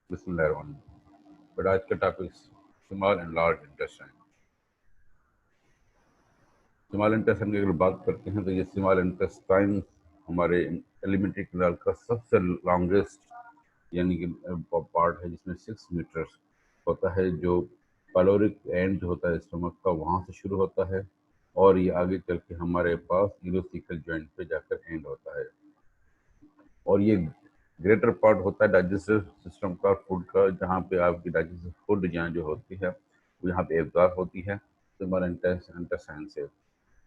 बिस्मिल्लाहिर्रहमानिर्रहीम। बट आज का topic small and large intestine. Small intestine की अगर बात करते हैं तो ये स्मॉल इंटेस्टाइन हमारे एलिमेंट्री कैनाल का सबसे लॉन्गेस्ट यानी कि पार्ट है, जिसमें 6 मीटर्स होता है। जो पालोरिक एंड जो होता है स्टमक का, वहाँ से शुरू होता है और ये आगे चल के हमारे पास इलोसिकल जॉइंट पे जाकर एंड होता है। और ये ग्रेटर पार्ट होता है डाइजेस्टिव सिस्टम का, फूड का, जहाँ पे आपकी डाइजेस्टिव फूड यहाँ जो होती है वो यहाँ पे एब्जॉर्ब होती है स्मॉल इंटेस्टाइन से।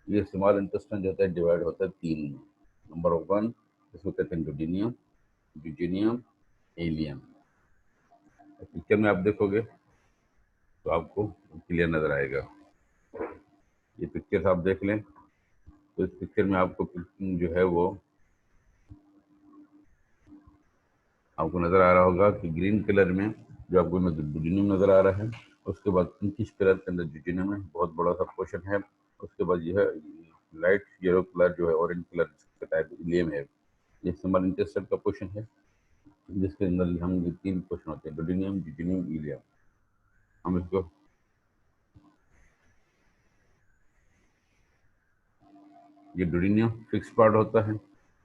ये स्मॉल इंटेस्टाइन जो होता है डिवाइड होता है 3 में। नंबर 1 इसको कहते हैं डुडेनियम, ड्यूडेनियम, एलियम। पिक्चर में आप देखोगे तो आपको क्लियर नजर आएगा। ये पिक्चर आप देख लें तो इस पिक्चर में आपको जो है वो आपको नजर आ रहा होगा कि ग्रीन कलर में जो आपको ड्यूडेनियम नजर आ रहा है, उसके बाद पिंकिश कलर के अंदर ड्यूडेनियम है, बहुत बड़ा सा पोर्शन है। उसके बाद यह लाइट येलो कलर जो है, ऑरेंज कलर का टाइप इलियम है। ये स्मॉल इंटेस्टाइन का पोर्शन है, जिसके अंदर हम ये 3 पोर्शन होते हैं, ड्यूडेनियम, ड्यूडेनियम, इलियम। हम इसको ये ड्यूडेनियम फिक्स पार्ट होता है,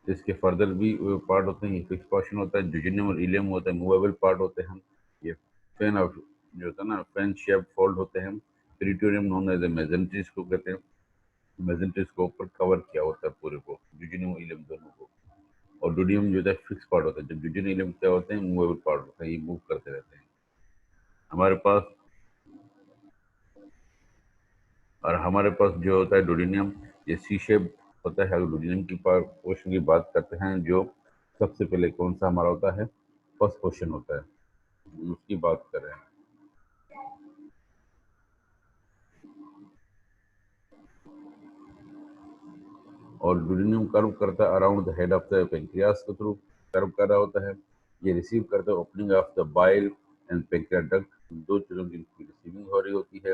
इसके फर्दर भी पार्ट होते हैं। ये फिक्स पोर्शन होता है। ड्यूडेनियम और इलियम होता है मूवेबल पार्ट होते हैं। ये फैन ऑफ जो होता है ना, फैन शेप फोल्ड होते हैं। पेरिटोनियम नोन एज ए मेजेंट्रिस को कहते हैं। मेजेंट्रिस को ऊपर कवर किया होता है पूरे को, ड्यूडेनियम और इलियम दोनों को। और ड्यूडेनियम जो होता है फिक्स पार्ट होता है, जब ड्यूडेनियम इलियम क्या होते हैं, मूवेबल पार्ट होता है, ये मूव करते रहते हैं हमारे पास। और हमारे पास जो होता है ड्यूडेनियम, ये सी शेप होता है। अगर ड्यूडेनियम की पोर्शन की बात करते हैं, जो सबसे पहले कौन सा हमारा होता है, फर्स्ट पोर्शन होता है, उसकी बात कर रहे हैं। और ड्यूडेनियम कर्व करता है around the head of the pancreas के थ्रू कर्व कर रहा होता है। ये रिसीव करता है opening of the bile and pancreas duct, दो चीजों की रिसीविंग हो रही होती है।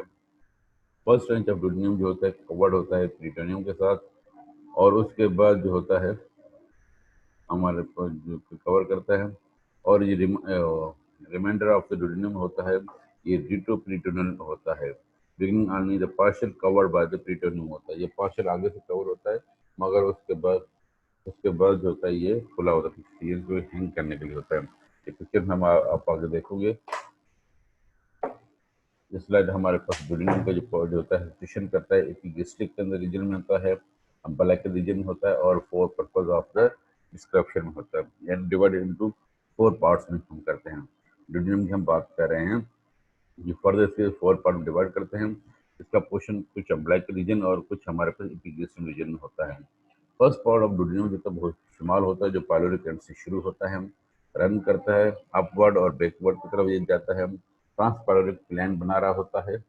फर्स्ट रेंज ऑफ ड्यूडेनियम जो होता है कवर्ड होता है पेरिटोनियम के साथ, और उसके बाद जो होता है हमारे पास जो कवर करता है। और ये रिमाइंडर ऑफ द ड्यूडेनियम होता है, ये रिट्रोपेरिटोनियल होता है। Beginning only the partial covered by the peritoneum होता है, ये पार्शियल आगे से कवर होता है, मगर उसके बाद जो होता है ये खुला होता है, ये जो हैंग करने के लिए होता है। ये पिक्चर में हम आप आगे देखोगे। इस स्लाइड हमारे पास ड्यूडेनियम का जो पॉइंट होता है फिशन करता है, एपिगेस्ट्रिक के अंदर रीजन में होता है, अम्बलाइकल रीजन में होता है, और for purpose of the description में होता है। एंड डिवाइडेड इनटू 4 पार्ट्स में हम करते हैं। ड्यूडेनियम की हम बात कर रहे हैं, ये फर्दर से 4 पार्ट में डिवाइड करते हैं। इसका पोर्शन कुछ अम्बलाइकल रीजन और कुछ हमारे पास एपिगेस्ट्रिक रीजन में होता है। फर्स्ट पार्ट ऑफ ड्यूडेनियम जो तब इस्तेमाल होता है, जो पाइलोरिक एंड से शुरू होता है, रन करता है अपवर्ड और बैकवर्ड की तरफ ये जाता है, ट्रांसपायलोरिक प्लान बना रहा होता है,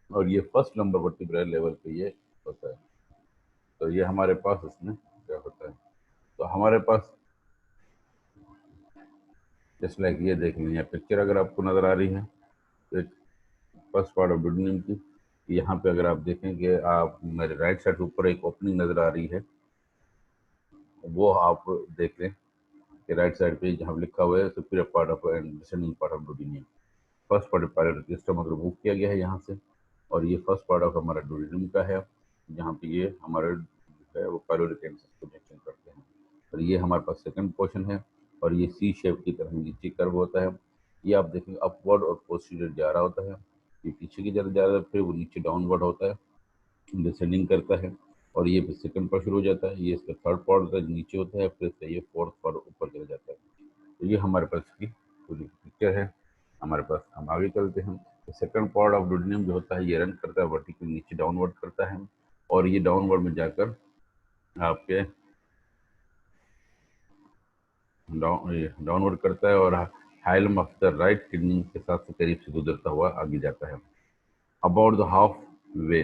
और ये फर्स्ट नंबर वर्टिब्रल लेवल पे ये होता है। तो ये हमारे पास इसमें क्या होता है, तो हमारे पास जस्ट लाइक ये देख लीजिए पिक्चर अगर आपको नजर आ रही है, तो फर्स्ट पार्ट ऑफ ड्यूडेनियम की यहाँ पे अगर आप देखेंगे, आप मेरे राइट साइड ऊपर एक ओपनिंग नजर आ रही है, वो आप देख लें कि राइट साइड पे जहाँ लिखा हुआ है superior part of and descending part of duodenum. First part pyloric system remove किया गया है यहाँ से, और ये फर्स्ट पार्ट ऑफ हमारा ड्यूडेनियम का है, जहाँ पे ये हमारे जो है वो पायलोरिक एंड को मेंशन करते हैं। और ये हमारे पास सेकंड पोर्शन है, और ये सी शेप की तरह नीचे कर्व होता है। ये आप देखेंगे अपवर्ड और पोस्टीरियर जा रहा होता है, ये पीछे की तरफ जा रहा है, फिर वो नीचे डाउनवर्ड होता है, डिसेंडिंग करता है, और ये सेकंड पार्ट शुरू हो जाता है। ये इसका थर्ड पार्ट होता है, नीचे होता है, फिर से ये फोर्थ पार्ट ऊपर चला जाता है। तो ये हमारे पास की पूरी पिक्चर है। हमारे पास हम आगे चलते हैं। सेकंड पार्ट ऑफ ड्यूडेनियम जो होता है, ये रन करता है वर्टिकल नीचे डाउनवर्ड करता है, और ये डाउनवर्ड में जाकर आपके डाउनवर्ड करता है, और hilum of the right kidney के साथ से करीब से गुजरता हुआ आगे जाता है। अबाउट द हाफ वे,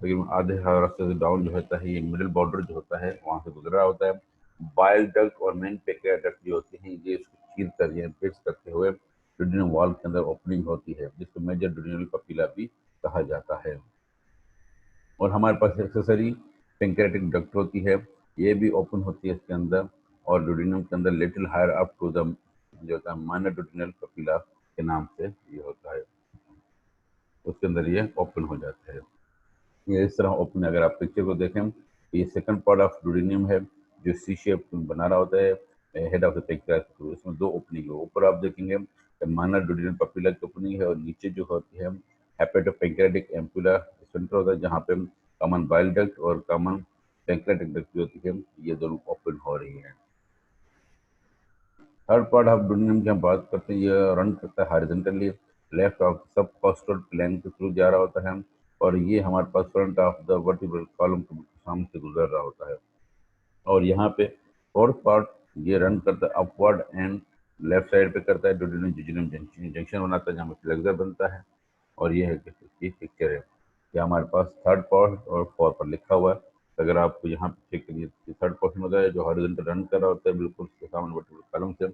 लेकिन आधे रास्ते से डाउन जो होता है, ये मिडिल बॉर्डर जो होता है वहां से गुजर रहा होता है। बाइल डक्ट और मेन पेक्रिया डक्ट जो होती है, ये इसको चीर कर ये फिक्स करते हुए ड्यूडेनियम वॉल के अंदर ओपनिंग होती है, जिसको मेजर ड्यूडेनियल पपीला भी कहा जाता है। और हमारे पास एक्सेसरी पेंक्रियाटिक डक्ट होती है, ये भी ओपन होती है इसके अंदर, और डुडेनम के अंदर little higher up to the जो होता है माइनर डुडेनल पपीला के नाम से ये होता है, उसके अंदर ये ओपन हो जाता है। ये इस तरह ओपन, अगर आप पिक्चर को देखें तो ये सेकंड पार्ट ऑफ डुडेनियम है जो सी शेप बना रहा होता है हेड ऑफ द पेंक्रियास के थ्रू। इसमें दो ओपनिंग है, ऊपर आप देखेंगे माइनर डुडेनल पपीला की ओपनिंग है, और नीचे जो होती है हेपेटोपेंक्रियाटिक एम्पुला सेंटर होता है, जहाँ पे कॉमन बाइल डक्ट और कॉमन पेंक्रियाटिक डक्ट होती है, ये दोनों ओपन हो रही है। थर्ड पार्ट ऑफ डुडेनियम की हम बात करते हैं, ये रन करता है horizontally left of subcostal plane के थ्रू जा रहा होता है, और ये हमारे पास front of the vertebral column के सामने से गुजर रहा होता है। और यहाँ पे फोर्थ पार्ट ये रन करता है अपवर्ड एंड लेफ्ट साइड पे करता है, डुडेनम जिजिनम जंक्शन बनाता है जहाँ पे फ्लेक्सर बनता है। और ये है कि इसकी पिक्चर है, ये हमारे पास थर्ड पार्ट और फोर्थ पर लिखा हुआ है। अगर आपको यहाँ पे चेक करिए, थर्ड पोर्शन होता है जो हॉरिजॉन्टल रन कर रहा होता है बिल्कुल उसके सामने वर्टिकल कॉलम से,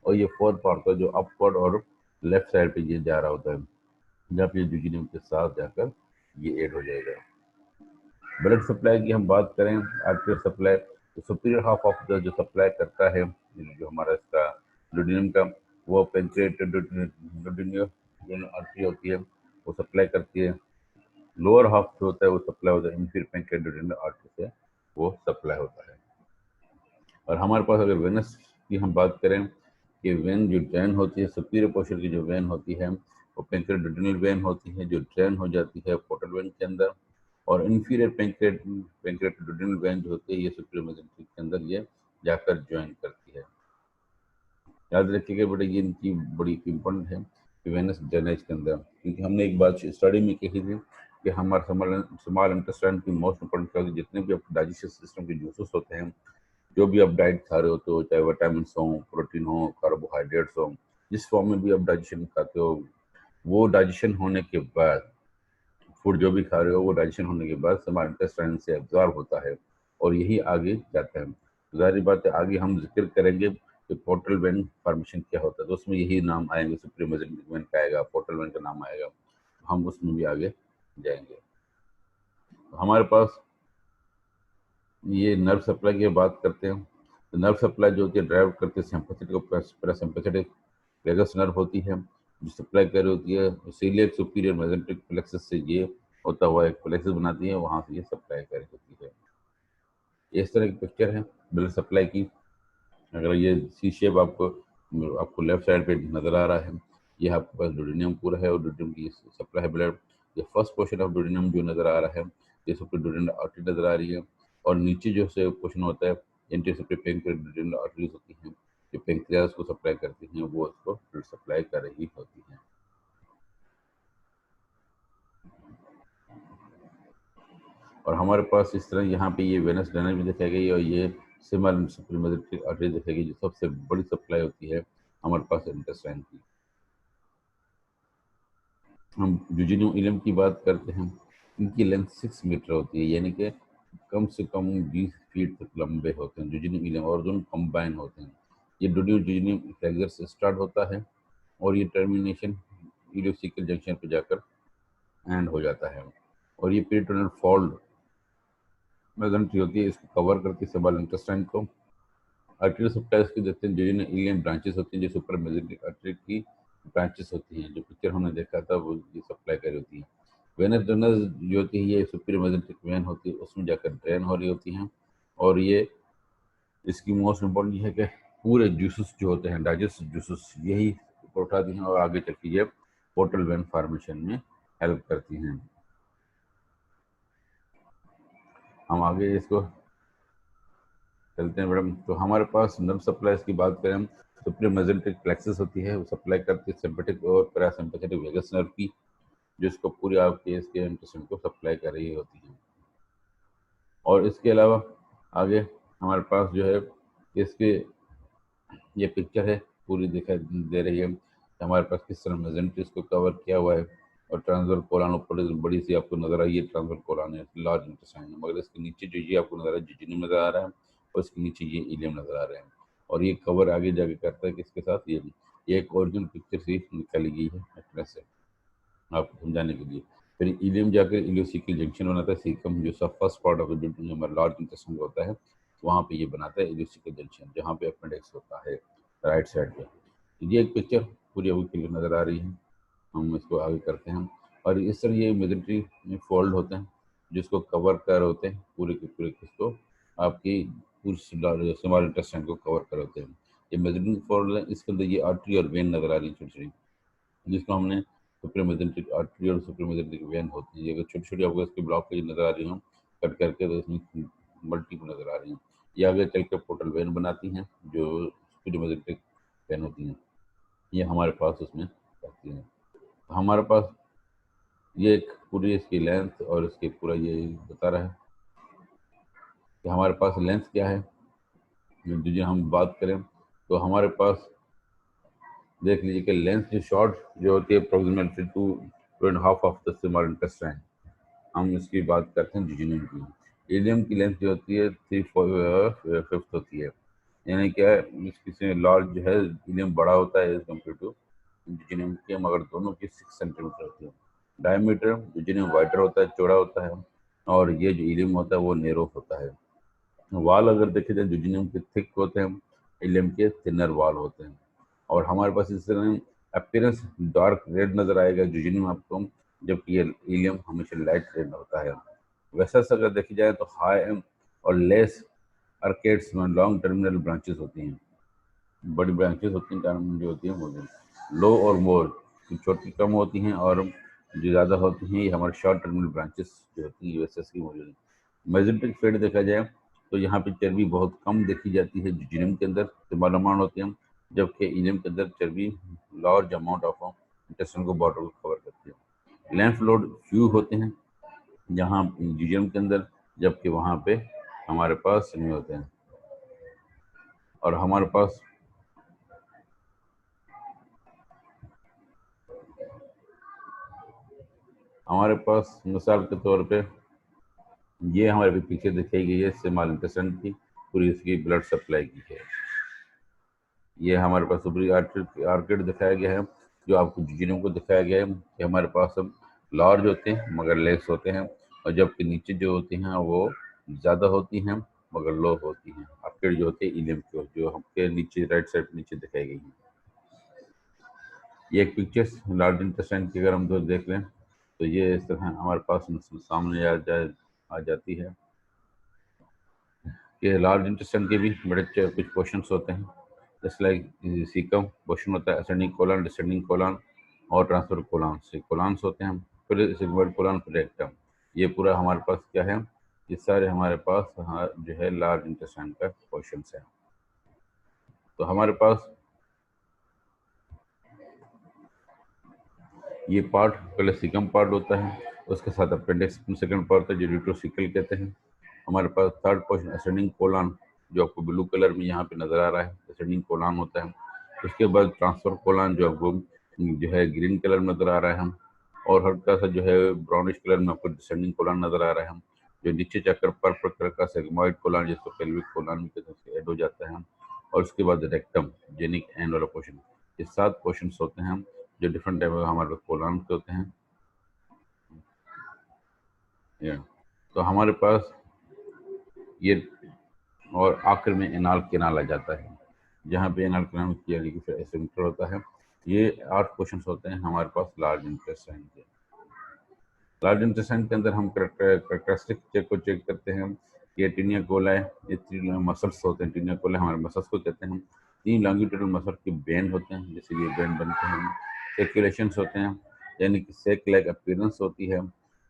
और ये फोर्थ पार्ट का जो अपवर्ड और लेफ्ट साइड पे ये जा रहा होता है, जहाँ पे जिजिनम के साथ जाकर ये ऐड हो जाएगा। ब्लड सप्लाई की हम बात करें, आर्टेरियल सप्लाई, तो सुपीरियर हाफ ऑफ द जो सप्लाई करता है जो हमारा इसका डुडेनम का, वो पेंक्रिएटेड डुडेनियल आर्टरी होती है, वो सप्लाई करती है। लोअर हाफ जो होता है वो सप्लाई होता है इंफीरियर पेंक्रिएटेड डुडेनल आर्टरी से, वो सप्लाई होता है। और हमारे पास अगर वेनस की हम बात करें कि वेन जो ड्रेन होती है, सुपीरियर पोर्शन की जो वेन होती है वो पेंक्रियाटिक वेन होती है जो ड्रेन हो जाती है पोर्टल वेन के अंदर, और इंफीरियर पेंक्रियाटिक वेन जो होती है ये सुपीरियर मेसेंट्रिक के अंदर ये जाकर ज्वाइन करती है। याद रखिएगा बेटा, ये इनकी बड़ी इम्पोर्टेंट है कि वेनस ड्रेनेज के अंदर, क्योंकि हमने एक बात स्टडी में कही थी कि हमारे स्मॉल इंटेस्टाइन की मोस्ट इंपॉर्टेंट जितने भी डाइजेस्टिव सिस्टम के जूसेस होते हैं, जो भी आप डाइट खा रहे होते हो, चाहे विटामिन हो, प्रोटीन हो, कार्बोहाइड्रेट्स हो, जिस फॉर्म में भी आप डाइजेशन खाते हो, वो डाइजेशन होने के बाद फूड जो भी खा रहे हो वो डाइजेशन होने के बाद हमारे इंटेस्टाइन से एब्जॉर्ब होता है और यही आगे जाता है। जाहिर बात है आगे हम जिक्र करेंगे कि पोर्टल वेन फॉर्मेशन क्या होता है, तो उसमें यही नाम आएंगे, सुप्रीम मेसेंट्रिक वेन का आएगा, पोर्टल वेन का नाम आएगा, हम उसमें भी आगे जाएंगे। हमारे पास ये नर्व सप्लाई की बात करते हैं, तो नर्व सप्लाई जो होती है ड्राइव करते हैं सिंपैथेटिक और पैरासिम्पैथेटिक वेगस नर्व होती है जो सप्लाई कर रही होती है सीलियक सुपीरियर मेसेंट्रिक प्लेक्सस से, ये होता हुआ एक प्लेक्सस बनाती है, वहां से ये सप्लाई कर रही होती है। इस तरह की पिक्चर है ब्लड सप्लाई की। अगर ये सी शेप आपको लेफ्ट साइड पे नजर आ रहा है, ये आपके पास डुडेनियम पूरा है और डुडेनियम की सप्लाई है ब्लड। ये फर्स्ट पोर्शन ऑफ डुडेनियम जो नजर आ रहा है, ये सबको डुडेनियम आर्टरी नजर आ रही है, और नीचे जो से पोर्शन होता है एंटीसेप्टिक डुडेनियम आर्टरीज होती हैं जो पेंक्रियास को सप्लाई करती हैं, वो उसको ब्लड सप्लाई कर रही होती हैं। और हमारे पास इस तरह यहाँ पे ये वेनस ड्रेनेज भी दिखाई गई, और ये सिमल सुप्रीमेजेंट्रिक आर्टरी दिखाई गई, जो सबसे बड़ी सप्लाई होती है हमारे पास इंटेस्टाइन की। हम जुजिनियम इलम की बात करते हैं, इनकी लेंथ 6 मीटर होती है, यानी कि कम से कम 20 फीट तक लंबे होते हैं जुजिनियम इलम, और दोनों कंबाइन होते हैं। ये जुजिनियम फ्लेक्सर से स्टार्ट होता है और ये टर्मिनेशन इलियोसिकल जंक्शन पे जाकर एंड हो जाता है, और ये पेरिटोनियल फोल्ड मेसेंट्री होती है, इसको कवर करती है स्मॉल इंटेस्टाइन को। आर्टरी सप्लाई की देखते हैं, जुजिनियम इलियम ब्रांचेस होती हैं जो सुपर मेसेंट्रिक आर्टरी की ब्रांचेस होती हैं, जो पिक्चर हमने देखा था वो ये सप्लाई कर रही होती हैं। वेनस ड्रेनस जो होती है ये सुपीरियर मेसेंट्रिक वेन होती है, उसमें जाकर ड्रेन हो रही होती हैं, और ये इसकी मोस्ट इम्पोर्टेंट ये है कि पूरे जूसेस जो होते हैं डाइजेस्ट जूसेस यही ऊपर उठाती हैं और आगे चल के ये पोर्टल वेन फॉर्मेशन में हेल्प करती हैं। हम आगे इसको चलते हैं मैडम। तो हमारे पास नर्व सप्लाई की बात करें, सुपीरियर मेसेंट्रिक प्लेक्सस होती है, वो सप्लाई करती है सिंपैथिक और पैरासिम्पैथेटिक वेगस नर्व की, जो इसको पूरे आपके इसके इंटेस्टाइन को सप्लाई कर रही होती है। और इसके अलावा आगे हमारे पास जो है इसके ये पिक्चर है पूरी दिखाई दे रही है कि हमारे पास किस तरह मेसेंट्री इसको कवर किया हुआ है, और ट्रांसफर कोलान ऊपर बड़ी सी आपको नजर आई है, ट्रांसफर कोलान है लार्ज इंटेस्टाइन है, मगर इसके नीचे जो ये आपको नजर आ रहा है जिजिनियम नजर आ रहा है, और इसके नीचे ये इलियम नजर आ रहे हैं, और ये कवर आगे जाके करता है किसके साथ, ये एक ओरिजिनल पिक्चर से निकाली गई है एक्ट्रेस से आपको समझाने के लिए। फिर इलियम जाकर इलियोसिकल जंक्शन बनाता है, सीकम जो सब फर्स्ट पार्ट ऑफ द हमारा लार्ज इंटेस्टाइन होता है, वहाँ पे ये बनाता है इलिप्टिकल जंक्शन, जहाँ पे अपेंडिक्स होता है राइट साइड पे। तो ये एक पिक्चर पूरी अभी क्लियर नज़र आ रही है। हम इसको आगे करते हैं, और इस तरह ये मेजेंट्री में फोल्ड होते हैं जिसको कवर कर होते हैं पूरे के पूरे, किसको, आपकी पूरी स्मॉल इंटेस्टाइन को कवर कर होते हैं। ये मेजेंट्री फोल्ड है, इसके अंदर ये आर्टरी और वेन नज़र आ रही है छोटी छोटी, जिसको हमने सुप्रामेजेंटिक आर्टरी और सुप्रामेजेंटिक वेन होती है। ये अगर छोटी छोटी आपको इसके ब्लॉक की नज़र आ रही हो कट करके, तो इसमें मल्टीपल नज़र आ रही हैं। ये आगे चल के पोर्टल वेन बनाती हैं जो सुप्रामेजेंटिक वेन होती हैं, ये हमारे पास उसमें रहती हैं। तो हमारे पास ये एक पूरी इसकी लेंथ और इसकी पूरा ये बता रहा है कि हमारे पास लेंथ क्या है। जो हम बात करें तो हमारे पास देख लीजिए कि लेंथ जो शॉर्ट जो होती है approximately 2.5 of the small intestine, हम इसकी बात करते हैं जिजिनियम की। इलियम की लेंथ जो होती है 3/5 होती है, यानी क्या है, इसकी लार्ज जो है इलियम बड़ा होता है एज कम्पेयर टू जिजिनियम के, मगर दोनों की 6 सेंटीमीटर होती है। डायमीटर जिजिनियम वाइडर होता है, चौड़ा होता है, और ये जो इलियम होता है वो नेरो होता है। वाल अगर देखे जाए जिजिनियम के थिक होते हैं, इलियम के थिनर वाल होते हैं। और हमारे पास इस तरह अपीयरेंस डार्क रेड नजर आएगा जिजिनियम आपको, जबकि ये इलियम हमेशा लाइट रेड होता है। वैसा अगर देखी जाए तो हाई और लेस आर्केड्स में लॉन्ग टर्मिनल ब्रांचेस होती हैं, बड़ी ब्रांचेस होती हैं, टर्मिनल जो होती हैं वो लो और मोर, छोटी कम होती हैं, और जो ज़्यादा होती हैं ये हमारे शॉर्ट टर्मिनल ब्रांचेस जो होती हैं यूएसएस की मौजूद है। मेजेंटिक फेड देखा जाए तो यहाँ पे चर्बी बहुत कम देखी जाती है, जिजिनियम के अंदर स्मॉल अमाउंट होती है, जबकि इलियम के अंदर चर्बी लार्ज अमाउंट ऑफ इंटेस्टाइन को बॉर्डर को कवर करती है। लैम्फ लोड फ्यू होते हैं जहाँ जिजिनियम के अंदर, जबकि वहाँ पे हमारे पास नहीं होते हैं। और हमारे पास मिसाल के तौर पे ये हमारे पीछे दिखाई गई है स्मॉल इंटेस्टाइन की पूरी इसकी ब्लड सप्लाई की है। ये हमारे पास ऊपरी आर्केड दिखाया गया है, जो आपको जिजिनियम को दिखाया गया है कि हमारे पास सब लार्ज होते हैं मगर लेस होते हैं, और जबकि नीचे जो होती हैं वो ज़्यादा होती हैं मगर लो होती हैं। आर्केड जो होती है इलियम की, जो हमके नीचे राइट साइड नीचे दिखाई गई है। ये एक पिक्चर्स लार्ज इंटेस्टाइन की अगर हम तो देख लें तो ये इस तरह हमारे पास सामने आ जाती है कि लार्ज इंटेस्टाइन के भी बड़े कुछ पोर्शंस होते हैं, जस्ट लाइक सीकम पोर्शन होता है, असेंडिंग कोलन, डिसेंडिंग कोलन और ट्रांसफर कोलन से कोलन्स होते हैं, फिर सिग्मोइड कोलन, फिर रेक्टम। ये पूरा हमारे पास क्या है, ये सारे हमारे पास जो है लार्ज इंटेस्टाइन का पोर्शंस है। तो हमारे पास ये पार्ट पहले सीकम पार्ट होता है, उसके साथ अपेंडिक्स सेकंड पार्ट होता है जो यूट्रोसिकल कहते हैं। हमारे पास थर्ड पोर्शन असेंडिंग कोलन, जो आपको ब्लू कलर में यहाँ पे नजर आ रहा है, असेंडिंग कोलन होता है। उसके बाद ट्रांसफर कोलन जो आपको जो है ग्रीन कलर में नजर आ रहा है, और हल्का सा जो है ब्राउनिश कलर में आपको डिसेंडिंग कोलन नजर आ रहा है, जो नीचे जाकर पर्पल कलर का सेगमॉइड कोलन जिसको पेल्विक कोलन के से ऐड हो जाता है। और उसके बाद रेक्टम जेनिक एंड वाला पोर्शन, ये 7 पोर्शन होते हैं जो डिफरेंट टाइप के हमारे पास कोलन के होते हैं। या तो हमारे पास ये, और आखिर में एनाल केनाल आ जाता है, जहाँ पे एनाल केनाल किया फिर एसेंटर होता है। ये 8 क्वेश्चन होते हैं हमारे पास लार्ज इंटेस्टाइन के। लार्ज इंटेस्टाइन के अंदर हम करेक्टरिस्टिक चेक को चेक करते हैं। ये टीनिया कोलाई, ये 3 मसल्स होते हैं, टीनिया कोलाई हमारे मसल्स को कहते हैं। 3 लॉन्गिट्यूडल मसल के बैंड होते हैं, जैसे ये बैंड बनते हैं। सर्कुलेशंस होते हैं, यानी कि सेक लाइक अपीयरेंस होती है।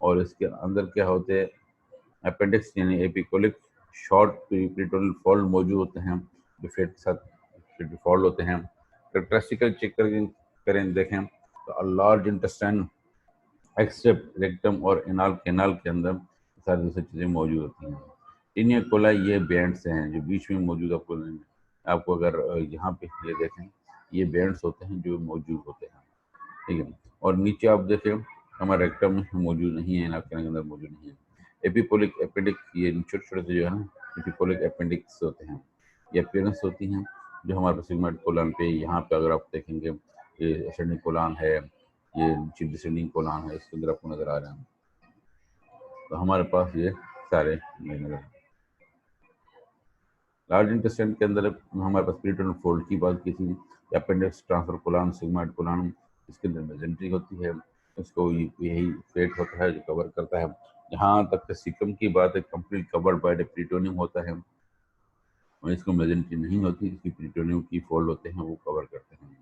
और इसके अंदर क्या होते हैं, अपेंडिक्स यानी एपिकोलिक शॉर्ट पेरिटोनल फोल्ड मौजूद होते हैं, जो फेट के साथ फोल्ड होते हैं। कैरेक्टरिस्टिकल चेक करें देखें तो लार्ज इंटेस्टाइन एक्सेप्ट रेक्टम और एनाल कैनाल के अंदर सारी दूसरी चीज़ें मौजूद होती हैं। टीनिया कोलाई ये बैंड्स हैं जो बीच में मौजूद, आपको अगर यहाँ पे ये देखें, ये बैंड्स होते हैं जो मौजूद होते हैं, ठीक है। और नीचे आप देखें हमारे रेक्टम में मौजूद नहीं है, एनाल कैनाल के अंदर मौजूद नहीं है। एपिपोलिक अपेंडिक्स, ये छोटे छोटे से जो है ना एपिपोलिक अपेंडिक्स होते हैं, ये अपीयरेंस होती हैं जो हमारे सिगमेंट कोलन पे, यहाँ पे अगर आप देखेंगे ये असेंडिंग कोलन है, ये नीचे डिसेंडिंग कोलन है, इसके अंदर आपको नजर आ रहे हैं। तो हमारे पास ये सारे नजर लार्ज इंटेस्टाइन के अंदर हमारे पास पेरिटोनियल फोल्ड की बात की थी, appendix, transfer colon, sigmoid colon, इसके अंदर मेजेंट्री होती है, इसको यही पेट होता है जो कवर करता है। जहाँ तक सीकम की बात है, complete covered by the peritoneum होता है, और इसको मेजेंट्री नहीं होती, इसकी पेरिटोनियम की फोल्ड होते हैं वो कवर करते हैं।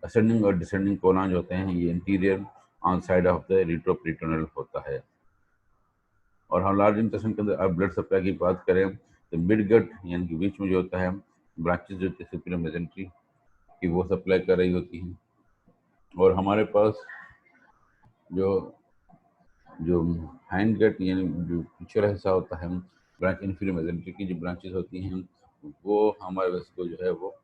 असेंडिंग और डिसेंडिंग कोलन जो होते हैं ये interior on side of the retroperitoneal होता है। और हम लार्ज इंटेस्टाइन के अंदर अब ब्लड सप्लाई की बात करें तो मिड गट यानी कि बीच में जो होता है ब्रांचेस जो होती है सुपीरियर मेजेंट्री की वो सप्लाई कर रही होती हैं। और हमारे पास जो जो हैंड गट यानी जो पिछला हिस्सा होता है ब्रांच इन्फीरियर मेजेंट्री की जो ब्रांचेस होती हैं वो हमारे पास को जो है वो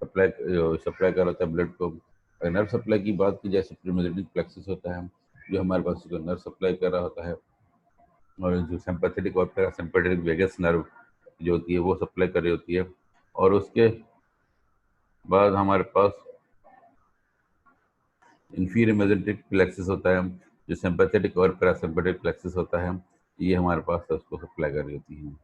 सप्लाई कर रहा है ब्लड को। अगर नर्व सप्लाई की बात की जाए, सुपीरियर मेजेंट्रिक प्लेक्सस होता है जो हमारे पास नर्व सप्लाई कर रहा होता है, और जो सिंपैथेटिक और पैरासिम्पैथेटिक वेगस नर्व जो होती है वो सप्लाई कर रही होती है। और उसके बाद हमारे पास इंफीरियर मेजेंट्रिक प्लेक्सस होता है जो सिंपैथेटिक और पैरासिम्पैथेटिक प्लेक्सस होता है, ये हमारे पास उसको सप्लाई कर रही होती है।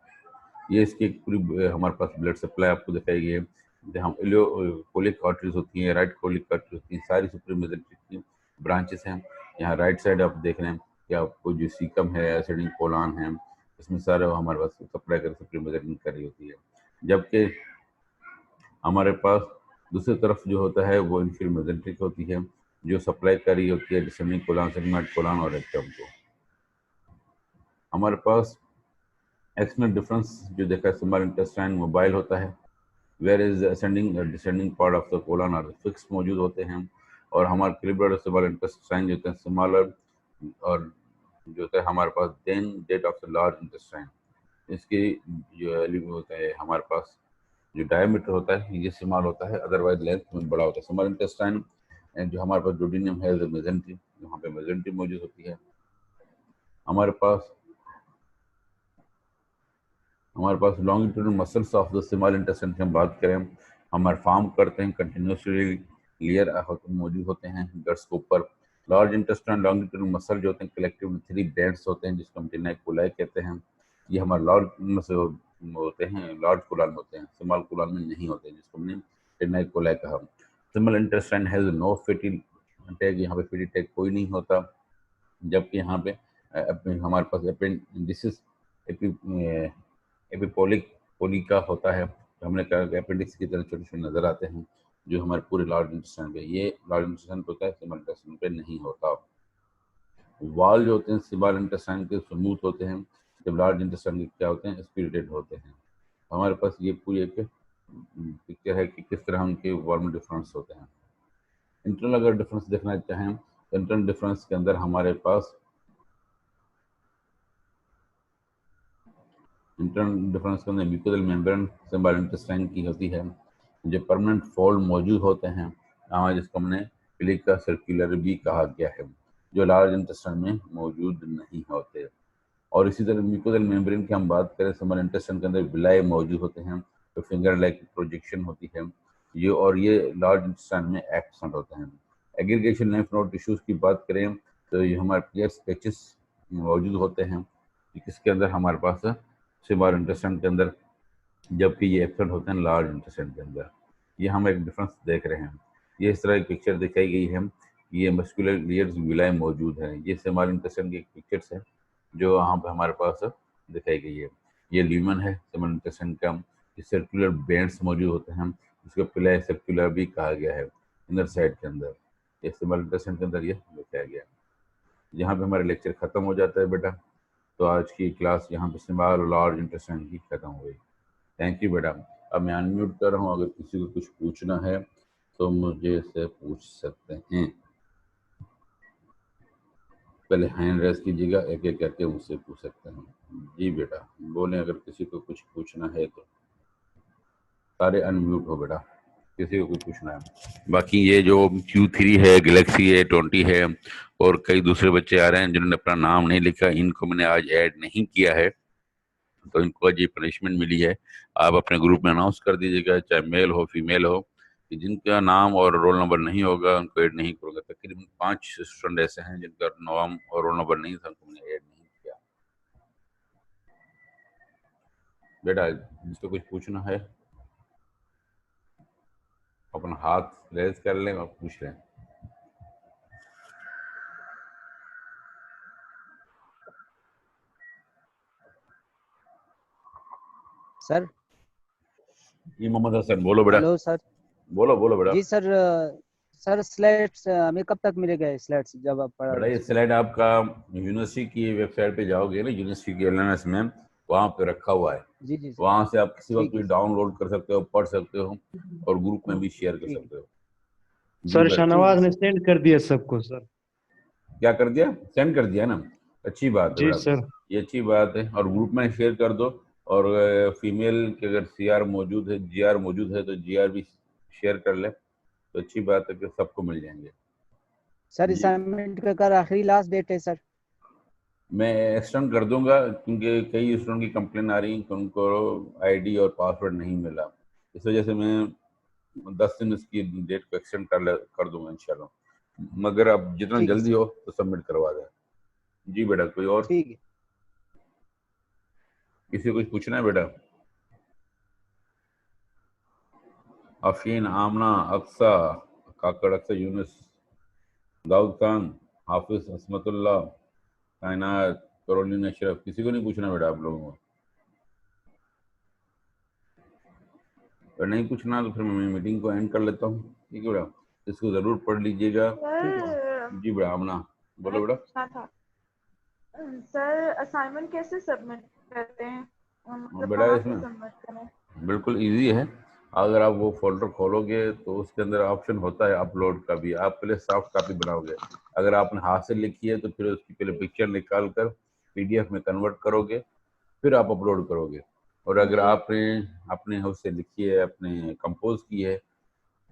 ये इसकी पूरी हमारे पास ब्लड सप्लाई आपको दिखाई गई है। जहाँ कोलिक आर्टरीज होती हैं, राइट कोलिक आर्टरीज होती हैं, सारी सुपीरियर मेजेंट्रिक की ब्रांचेस हैं। यहाँ राइट साइड आप देख रहे हैं कि आपको जो सीकम है, एसिडिंग कोलान है, इसमें सारा हमारे पास सप्लाई कर सुपीरियर मेजेंट्रिक कर रही होती है। जबकि हमारे पास दूसरी तरफ जो होता है वो इंफीरियर मेजेंट्रिक होती है जो सप्लाई कर रही होती है डिसेंडिंग कोलान, सिग्मोइड कोलान और रेक्टम को। हमारे पास एक्सटर्नल डिफरेंस जो देखा है, स्मॉल इंटेस्टाइन मोबाइल होता है, where is ascending descending part of the colon और फिक्स मौजूद होते हैं। और हमारे क्लिब्रेड और स्मॉल इंटेस्टाइन जो होते हैं स्मॉलर, और जो होता है हमारे पास then that of the large intestine, इसकी जो होता है हमारे पास जो डायमीटर होता है ये स्मॉल होता है, अदरवाइज लेंथ में बड़ा होता है। स्मॉल इंटेस्टाइन जो हमारे पास डोडिनियम है मेजेंट्री, यहाँ पे मेजेंट्री मौजूद होती है। हमारे पास longitudinal muscles of the small intestine की हम बात करें, हमारे फार्म करते हैं कंटिन्यूसली लेयर मौजूद होते हैं गट्स के ऊपर। लार्ज इंटेस्टाइन लॉन्गिट्यूडनल मसल जो होते हैं कलेक्टिव 3 बैंड्स होते हैं जिसको हम टिनाई कोलाई कहते हैं। ये हमारे लार्ज मसल होते हैं, लार्ज कोलन में होते हैं, स्मॉल कोलन में नहीं होते, जिसको हमने टिनाई कोलाई कहा। Small intestine has no fatty tag, यहाँ पे फैटी टैग कोई नहीं होता। जबकि यहाँ पे हमारे पास अपेंडिसिस एपिपोलिक पोलिका होता है, तो हमने कहा कि अपेंडिक्स की तरह छोटे छोटे नजर आते हैं जो हमारे पूरे लार्ज इंटेस्टाइन पे, ये लार्ज इंटेस्टाइन पे होता है, स्मॉल इंटेस्टाइन पे नहीं होता। वाल जो होते हैं स्मॉल इंटेस्टाइन के स्मूथ होते हैं, जब लार्ज इंटेस्टाइन के क्या होते हैं, स्पिरिटेड होते हैं। हमारे पास ये पूरी एक पिक्चर है कि किस तरह उनके वाल में डिफरेंस होते हैं। इंटरनल अगर डिफरेंस देखना चाहें तो इंटरनल डिफरेंस के अंदर हमारे पास इंटरनल डिफरेंस के अंदर म्यूकोसल मेम्ब्रेन स्मॉल इंटेस्टाइन की होती है, जो परमानेंट फोल्ड मौजूद होते हैं, जिसको हमने प्लीका सर्कुलर भी कहा गया है, जो लार्ज इंटेस्टाइन में मौजूद नहीं होते। और इसी तरह म्यूकोसल मेम्ब्रेन की हम बात करें, स्मॉल इंटेस्टाइन के अंदर विलाई मौजूद होते हैं, तो फिंगर लाइक प्रोजेक्शन होती है ये लार्ज इंटेस्टाइन में एब्सेंट होते हैं। एग्रीगेशन लिम्फ नोड टिश्यूज की बात करें तो ये हमारे पियर्स पैचेस मौजूद होते हैं, किसके अंदर हमारे पास स्मॉल इंटेस्टाइन के अंदर, जबकि ये एब्सेंट होते हैं लार्ज इंटेस्टाइन के अंदर। ये हम एक डिफरेंस देख रहे हैं। ये इस तरह की पिक्चर दिखाई गई है, ये मस्कुलर लेयर्स विलाय मौजूद है, ये स्मॉल इंटेस्टाइन की पिक्चर्स है जो यहाँ पे हमारे पास दिखाई गई है। ये ल्यूमन है स्मॉल इंटेस्टाइन का, सर्कुलर बैंड्स मौजूद होते हैं, इसको पिलाई सर्कुलर भी कहा गया है इनर साइड के अंदर। ये स्मॉल इंटेस्टाइन के अंदर ये दिखाया गया है। यहाँ पे हमारा लेक्चर खत्म हो जाता है बेटा, तो आज की क्लास यहाँ पे स्मॉल और लार्ज इंटेस्टाइन की खत्म हो गई। थैंक यू बेटा। अब मैं अनम्यूट कर रहा हूँ, अगर किसी को कुछ पूछना है तो मुझे इससे पूछ सकते हैं। पहले हैंड रेस कीजिएगा, एक एक करके मुझसे पूछ सकते हैं। जी बेटा बोलें, अगर किसी को कुछ पूछना है तो। सारे अनम्यूट हो बेटा, किसी को कुछ पूछना है। बाकी ये जो Q3 है, गैलेक्सी है, 20 है, और कई दूसरे बच्चे आ रहे हैं जिन्होंने अपना नाम नहीं लिखा, इनको मैंने आज ऐड नहीं किया है, तो इनको आज ये पनिशमेंट मिली है। आप अपने ग्रुप में अनाउंस कर दीजिएगा, चाहे मेल हो फीमेल हो, कि जिनका नाम और रोल नंबर नहीं होगा उनको ऐड नहीं करूँगा। तकरीबन 5 स्टूडेंट ऐसे हैं जिनका नाम और रोल नंबर नहीं था, उनको मैंने ऐड नहीं किया। बेटा जिसको कुछ पूछना है अपना हाथ रेज कर लें और पूछ लें। सर। ये मोहम्मद हसन, बोलो बेटा। Hello sir. बोलो बोलो बेटा। जी सर। सर स्लाइड्स हमें कब तक मिलेगा, स्लाइड्स जब आप पढ़ा बेटा रहे ये इसको? स्लाइड आपका यूनिवर्सिटी की वेबसाइट पे जाओगे ना, यूनिवर्सिटी के एलएनएस में, वहाँ पे रखा हुआ है। जी जी वहाँ से आप किसी वक्त ठीक भी है सर। डाउनलोड कर सकते हो, पढ़ सकते हो और ग्रुप में भी शेयर कर ठीक है। सकते हो। जी सर बेटा। ठीक है शाहनवाज ने सर। सेंड कर दिया सबको सर। क्या कर दिया? सेंड कर दिया ना? अच्छी बात है जी बेटा, सर। ये अच्छी बात है। और ग्रुप में शेयर कर दो। और फीमेल के अगर सीआर मौजूद है, जीआर मौजूद है, तो जीआर भी शेयर कर ले, तो अच्छी बात है कि सबको मिल जाएंगे। सर जी असाइनमेंट का कल आखिरी लास्ट डेट है सर। मैं एक्सटेंड कर दूंगा, क्योंकि कई स्टूडेंट की कंप्लेन आ रही है कि उनको आईडी और पासवर्ड नहीं मिला। इस वजह से मैं 10 दिन इसकी डेट को एक्सटेंड कर दूंगा इंशाल्लाह। मगर अब जितना ठीक है जल्दी सर। हो तो सबमिट करवा दें। जी बेटा, कोई और ठीक है। किसी को कुछ पूछना है बेटा? अफीन, आमना, अक्सा, काकड़ अक्सा, यूनुस, दाऊद खान, हाफिज, असमतुल्ला, कायनात, करोलिन अशरफ, किसी को नहीं पूछना बेटा आप लोगों को? अगर नहीं पूछना तो फिर मैं मीटिंग को एंड कर लेता हूँ। ठीक है बेटा, इसको ज़रूर पढ़ लीजिएगा। ठीक है सर। जी बेटा, आमना बोलो बेटा। पूछना था सर, असाइनमेंट कैसे सबमिट करते हैं, मतलब बेटा कहाँ से इसमें सबमिट करें? बिल्कुल इजी है। अगर आप वो फोल्डर खोलोगे तो उसके अंदर ऑप्शन होता है अपलोड का भी। आप पहले सॉफ्ट कॉपी बनाओगे। अगर आपने हाथ से लिखी है तो फिर उसकी पहले पिक्चर निकाल कर पीडीएफ में कन्वर्ट करोगे, फिर आप अपलोड करोगे। और अगर जी आपने अपने हाथ से लिखी है, अपने कंपोज की है,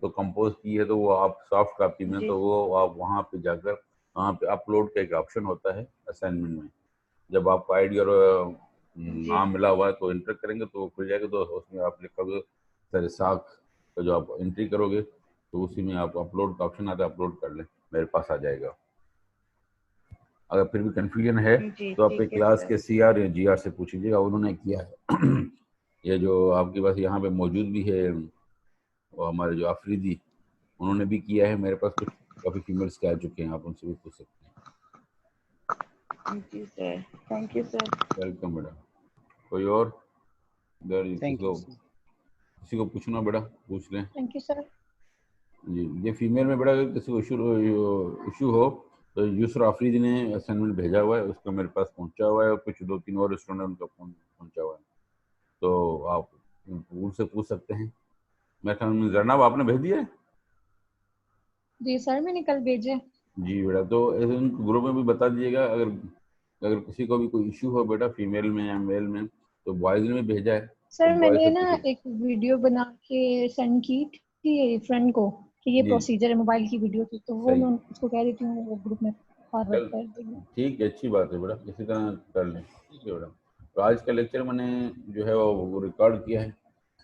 तो कंपोज की है तो वो आप सॉफ्ट कॉपी में, जी तो वो आप वहाँ पे जाकर वहाँ पे अपलोड का एक ऑप्शन होता है असाइनमेंट में। जब आपको आईडी और जी नाम मिला हुआ है तो एंटर करेंगे तो वो खुल जाएगा। तो उसमें आप लिखोगे सर साख का जो आप एंट्री करोगे तो उसी में आप अपलोड का ऑप्शन आता है, अपलोड कर लें, मेरे पास आ जाएगा। अगर फिर भी कंफ्यूजन है जी तो अपने ठीक है क्लास सर। के सीआर या जीआर से पूछ लीजिएगा, उन्होंने किया है। ये जो आपके पास यहाँ पे मौजूद भी है, वो हमारे जो आफरीदी, उन्होंने भी किया है। मेरे पास कुछ काफ़ी फीमेल्स के आ चुके हैं, आप उनसे भी पूछ सकते हैं। जी sir, thank you sir. Welcome बेटा। कोई और इधर थैंक यू सर। किसी को पूछना बेटा, पूछ लें। Thank you sir. जी, ये फीमेल में बेटा अगर किसी को इशू हो तो यूसर आफरीदी ने असाइनमेंट भेजा हुआ है, उसका मेरे पास पहुंचा हुआ है, और कुछ 2-3 और स्टूडेंट उनका पहुंचा हुआ है, तो आप उनसे पूछ सकते हैं। मेरे ख्याल में जरनाब आपने भेज दिया है। जी सर, मैंने कल भेजे। जी बेटा, तो ऐसे उन ग्रुप में भी बता दीजिएगा। अगर अगर किसी को भी कोई इशू हो बेटा फीमेल में या मेल में, तो बॉयज़ ने भी भेजा है, तो सर बॉयज़ मैंने से ना पूछिए। एक वीडियो बना के सेंड की थी फ्रेंड को कि ये जी प्रोसीजर है, मोबाइल की वीडियो थी, तो वो सही, मैं उसको कह देती हूँ वो ग्रुप में फॉरवर्ड चल कर देंगे। ठीक है, अच्छी बात है बेटा, इसी तरह कर लें। ठीक है बेटा। तो आज का लेक्चर मैंने जो है वो रिकॉर्ड किया है,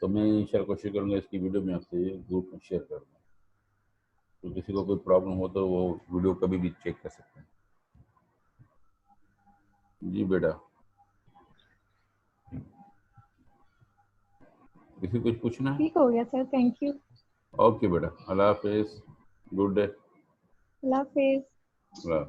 तो मैं इंशाल्लाह कोशिश करूँगा इसकी वीडियो में आपसे ग्रुप में शेयर कर दूँ। तो किसी को कोई प्रॉब्लम हो तो वो वीडियो कभी भी चेक कर सकते हैं। जी बेटा, किसी को कुछ पूछना है? ठीक हो गया सर, थैंक यू। ओके बेटा, अल्लाह हाफिज़, गुड डे। अल्लाह हाफिज। अल्लाह।